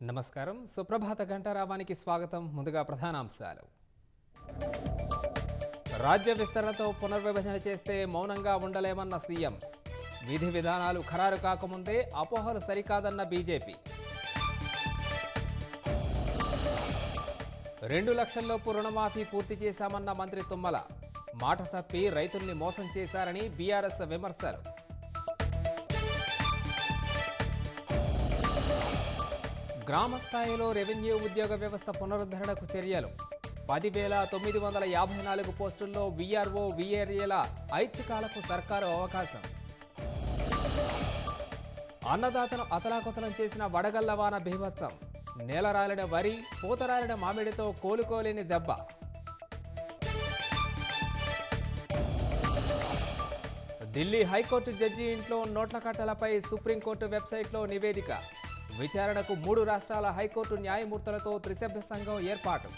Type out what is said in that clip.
నమస్కారం. సుప్రభాత గంటారావానికి స్వాగతం. ముందుగా ప్రధానాంశాలు. రాజ్య విస్తరణతో పునర్విభజన చేస్తే మౌనంగా ఉండలేమన్న సీఎం. విధి విధానాలు ఖరారు కాకముందే అపోహలు సరికాదన్న బీజేపీ. 2 లక్షల్లోపు రుణమాఫీ పూర్తి చేశామన్న మంత్రి తుమ్మల. మాట తప్పి రైతుల్ని మోసం చేశారని బీఆర్ఎస్ విమర్శలు. గ్రామ స్థాయిలో రెవెన్యూ ఉద్యోగ వ్యవస్థ పునరుద్ధరణకు చర్యలు. 10,954 పోస్టుల్లో వీఆర్ఓ వీఆర్ఏల ఐచ్ఛికాలకు సర్కారు అవకాశం. అన్నదాతను అతలాకుతలం చేసిన వడగళ్లవాన బీభత్సం. నేలరాలిన వరి, పూతరాలిన మామిడితో కోలుకోలేని దెబ్బ. ఢిల్లీ హైకోర్టు జడ్జి ఇంట్లో నోట్ల కట్టలపై సుప్రీంకోర్టు వెబ్సైట్లో నివేదిక. విచారణకు 3 రాష్ట్రాల హైకోర్టు న్యాయమూర్తులతో త్రిసభ్య సంఘం ఏర్పాటు.